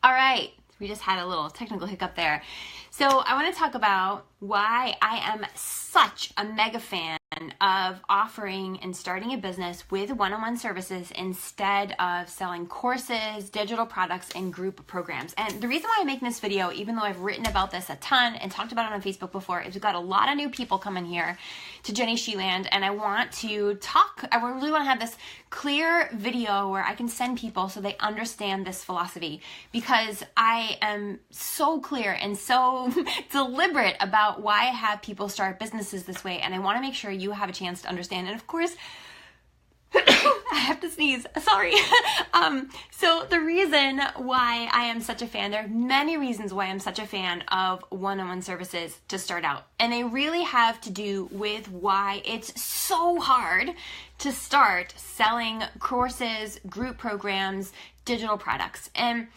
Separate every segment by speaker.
Speaker 1: All right, we just had a little technical hiccup there. So I want to talk about why I am such a mega fan of offering and starting a business with one-on-one services instead of selling courses, digital products, and group programs. And the reason why I'm making this video, even though I've written about this a ton and talked about it on Facebook before, is we've got a lot of new people coming here to Jenny Sheeland, and I want to talk, I really want to have this clear video where I can send people so they understand this philosophy, because I am so clear and so deliberate about why I have people start businesses this way, and I want to make sure you have a chance to understand. And of course, I have to sneeze, sorry. So the reason why I am such a fan, there are many reasons why I'm such a fan of one-on-one services to start out. And they really have to do with why it's so hard to start selling courses, group programs, digital products. And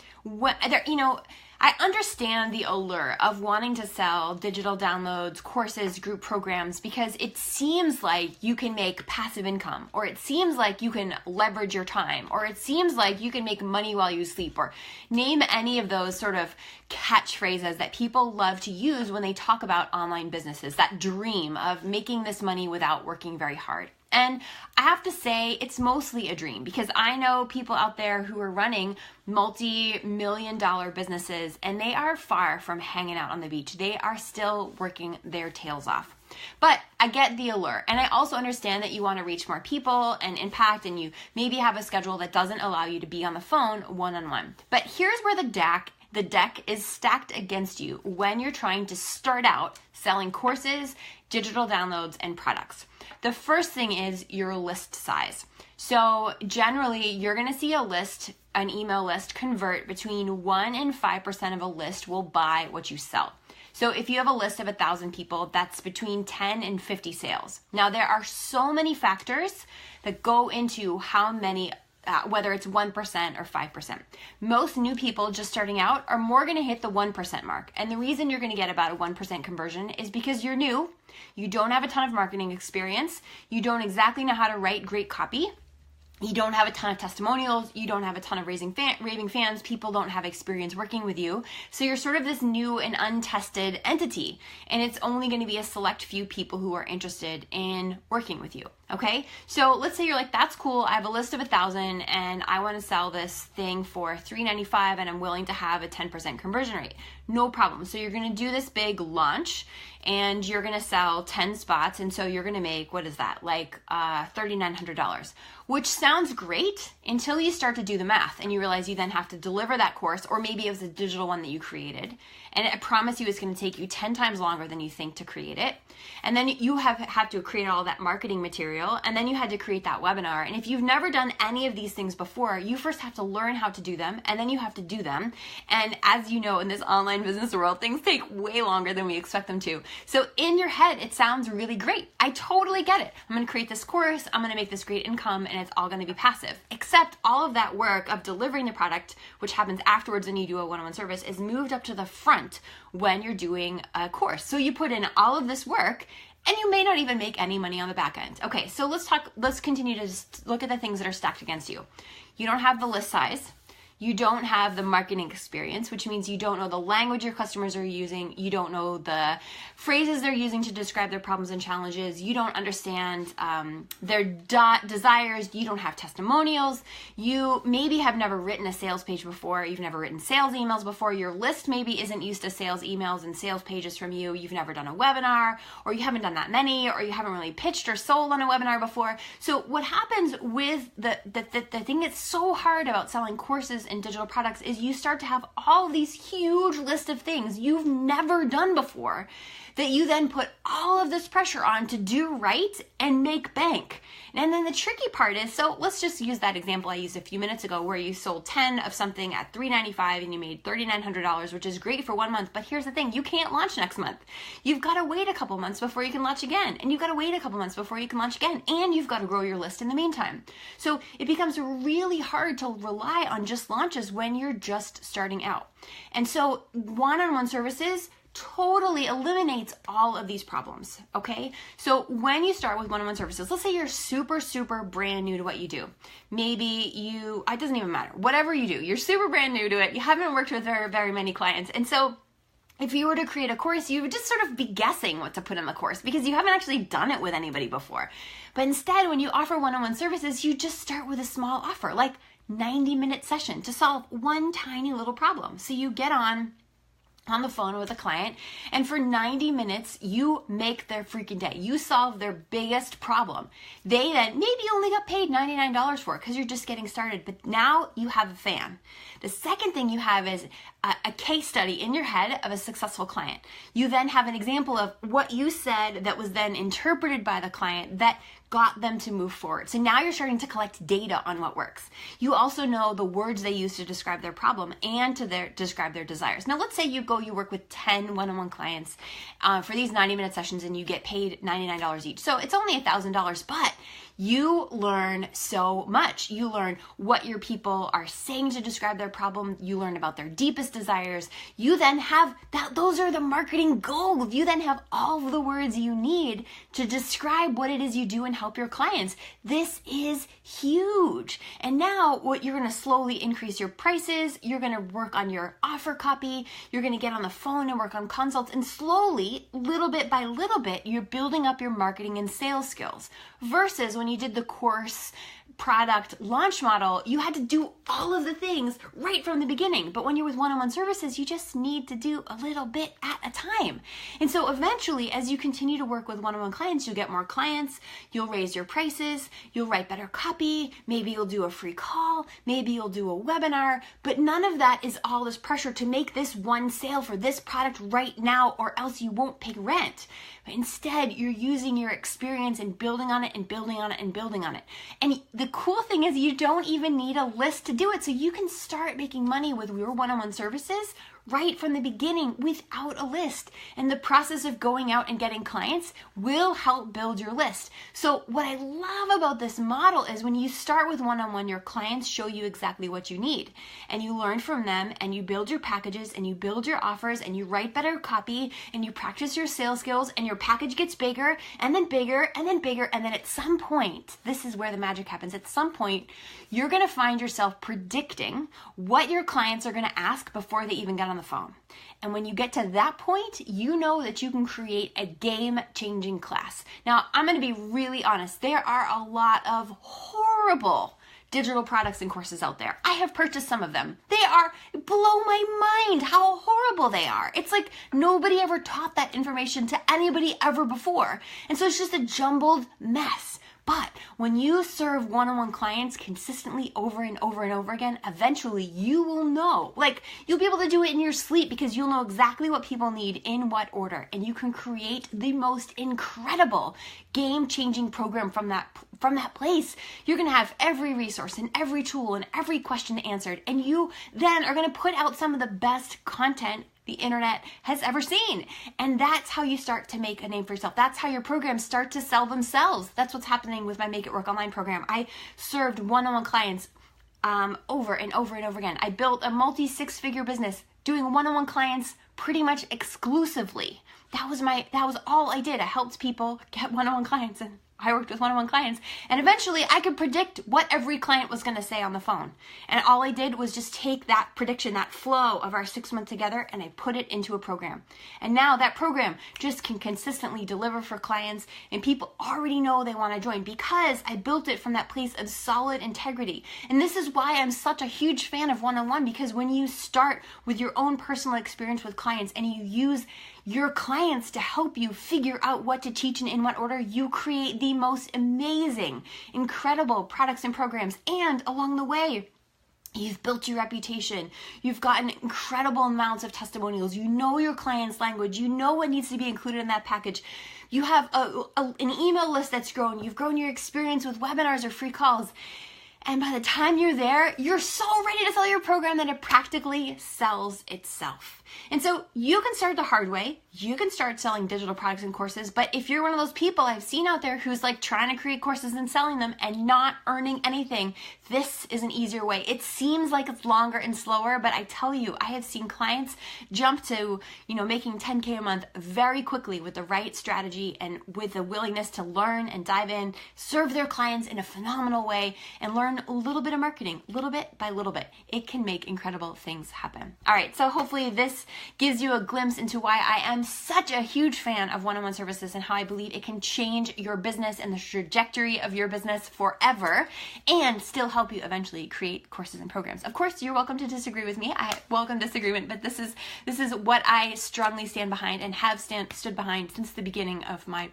Speaker 1: I understand the allure of wanting to sell digital downloads, courses, group programs, because it seems like you can make passive income, or it seems like you can leverage your time, or it seems like you can make money while you sleep, or name any of those sort of catchphrases that people love to use when they talk about online businesses, that dream of making this money without working very hard. And I have to say, it's mostly a dream, because I know people out there who are running multi-million-dollar businesses, and they are far from hanging out on the beach. They are still working their tails off. But I get the allure, and I also understand that you want to reach more people and impact, and you maybe have a schedule that doesn't allow you to be on the phone one-on-one. But here's where the deck is stacked against you when you're trying to start out selling courses, digital downloads, and products. The first thing is your list size. So generally, you're going to see an email list convert between 1 and 5% of a list will buy what you sell. So if you have a list of 1,000 people, that's between 10 and 50 sales. Now, there are so many factors that go into how many whether it's 1% or 5%. Most new people just starting out are more going to hit the 1% mark. And the reason you're going to get about a 1% conversion is because you're new, you don't have a ton of marketing experience, you don't exactly know how to write great copy, you don't have a ton of testimonials, you don't have a ton of raving fans, people don't have experience working with you. So you're sort of this new and untested entity, and it's only going to be a select few people who are interested in working with you. Okay, so let's say you're like, that's cool, I have a list of 1,000 and I want to sell this thing for $3.95 and I'm willing to have a 10% conversion rate. No problem. So you're going to do this big launch and you're going to sell 10 spots, and so you're going to make, what is that, like $3,900, which sounds great until you start to do the math and you realize you then have to deliver that course, or maybe it was a digital one that you created, and I promise you it's going to take you 10 times longer than you think to create it. And then you have to create all that marketing material, and then you had to create that webinar. And if you've never done any of these things before, you first have to learn how to do them, and then you have to do them. And as you know, in this online business world, things take way longer than we expect them to. So in your head, it sounds really great. I totally get it. I'm going to create this course, I'm going to make this great income, and it's all going to be passive. Except all of that work of delivering the product, which happens afterwards when you do a one-on-one service, is moved up to the front when you're doing a course. So you put in all of this work, and you may not even make any money on the back end. Okay, so let's continue to just look at the things that are stacked against you. You don't have the list size. You don't have the marketing experience, which means you don't know the language your customers are using. You don't know the phrases they're using to describe their problems and challenges. You don't understand their desires. You don't have testimonials. You maybe have never written a sales page before. You've never written sales emails before. Your list maybe isn't used to sales emails and sales pages from you. You've never done a webinar, or you haven't done that many, or you haven't really pitched or sold on a webinar before. So what happens with the thing that's so hard about selling courses and digital products is you start to have all these huge list of things you've never done before that you then put all of this pressure on to do right and make bank. And then the tricky part is, so let's just use that example I used a few minutes ago where you sold 10 of something at $3.95 and you made $3,900, which is great for 1 month. But here's the thing, you can't launch next month. You've got to wait a couple months before you can launch again. And you've got to wait a couple months before you can launch again. And you've got to grow your list in the meantime. So it becomes really hard to rely on just launches when you're just starting out. And so one-on-one services totally eliminates all of these problems, okay? So when you start with one-on-one services, let's say you're super, super brand new to what you do. Maybe it doesn't even matter. Whatever you do, you're super brand new to it. You haven't worked with very, very many clients. And so if you were to create a course, you would just sort of be guessing what to put in the course because you haven't actually done it with anybody before. But instead, when you offer one-on-one services, you just start with a small offer, like 90-minute session to solve one tiny little problem. So you get on the phone with a client, and for 90 minutes, you make their freaking day. You solve their biggest problem. They then maybe only got paid $99 for it because you're just getting started, but now you have a fan. The second thing you have is a case study in your head of a successful client. You then have an example of what you said that was then interpreted by the client that got them to move forward. So now you're starting to collect data on what works. You also know the words they use to describe their problem and to describe their desires. Now, let's say you work with 10 one-on-one clients for these 90-minute sessions and you get paid $99 each. So it's only $1,000, but you learn so much. You learn what your people are saying to describe their problem. You learn about their deepest desires. You then have that. Those are the marketing gold. You then have all of the words you need to describe what it is you do and help your clients. This is huge. And now what you're going to slowly increase your prices. You're going to work on your offer copy. You're going to get on the phone and work on consults. And slowly, little bit by little bit, you're building up your marketing and sales skills. Versus when you did the course product launch model, you had to do all of the things right from the beginning. But when you're with one-on-one services, you just need to do a little bit at a time. And so eventually, as you continue to work with one-on-one clients, you'll get more clients, you'll raise your prices, you'll write better copy, maybe you'll do a free call, maybe you'll do a webinar, but none of that is all this pressure to make this one sale for this product right now, or else you won't pay rent. But instead, you're using your experience and building on it and building on it and building on it. And the cool thing is you don't even need a list to do it. So you can start making money with your one-on-one services right from the beginning without a list. And the process of going out and getting clients will help build your list. So what I love about this model is when you start with one-on-one, your clients show you exactly what you need. And you learn from them and you build your packages and you build your offers and you write better copy and you practice your sales skills and your package gets bigger and then bigger and then bigger. And then at some point, this is where the magic happens. At some point, you're going to find yourself predicting what your clients are going to ask before they even get on the phone. And when you get to that point, you know that you can create a game-changing class. Now, I'm going to be really honest. There are a lot of horrible digital products and courses out there. I have purchased some of them. They blow my mind how horrible they are. It's like nobody ever taught that information to anybody ever before. And so it's just a jumbled mess. But when you serve one-on-one clients consistently over and over and over again, eventually you will know. Like, you'll be able to do it in your sleep because you'll know exactly what people need in what order. And you can create the most incredible game-changing program from that place. You're going to have every resource and every tool and every question answered. And you then are going to put out some of the best content the internet has ever seen. And that's how you start to make a name for yourself. That's how your programs start to sell themselves. That's what's happening with my Make It Work Online program. I served one-on-one clients over and over and over again. I built a multi-six-figure business doing one-on-one clients pretty much exclusively. That was all I did. I helped people get one-on-one clients, and I worked with one-on-one clients, and eventually I could predict what every client was going to say on the phone. And all I did was just take that prediction, that flow of our 6 months together, and I put it into a program. And now that program just can consistently deliver for clients, and people already know they want to join because I built it from that place of solid integrity. And this is why I'm such a huge fan of one-on-one, because when you start with your own personal experience with clients and you use your clients to help you figure out what to teach and in what order, you create the most amazing, incredible products and programs. And along the way, you've built your reputation. You've gotten incredible amounts of testimonials. You know your client's language. You know what needs to be included in that package. You have an email list that's grown. You've grown your experience with webinars or free calls. And by the time you're there, you're so ready to sell your program that it practically sells itself. And so you can start the hard way. You can start selling digital products and courses. But if you're one of those people I've seen out there who's like trying to create courses and selling them and not earning anything, this is an easier way. It seems like it's longer and slower, but I tell you, I have seen clients jump to, making 10K a month very quickly with the right strategy and with the willingness to learn and dive in, serve their clients in a phenomenal way, and learn a little bit of marketing, little bit by little bit. It can make incredible things happen. All right, so hopefully this gives you a glimpse into why I am such a huge fan of one-on-one services and how I believe it can change your business and the trajectory of your business forever and still help you eventually create courses and programs. Of course, you're welcome to disagree with me. I welcome disagreement, but this is what I strongly stand behind and have stood behind since the beginning of my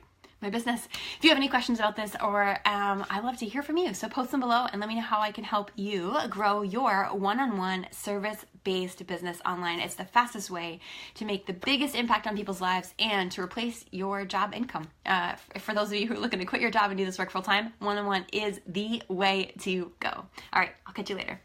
Speaker 1: business. If you have any questions about this, or I'd love to hear from you. So post them below and let me know how I can help you grow your one-on-one service-based business online. It's the fastest way to make the biggest impact on people's lives and to replace your job income. For those of you who are looking to quit your job and do this work full-time, one-on-one is the way to go. All right, I'll catch you later.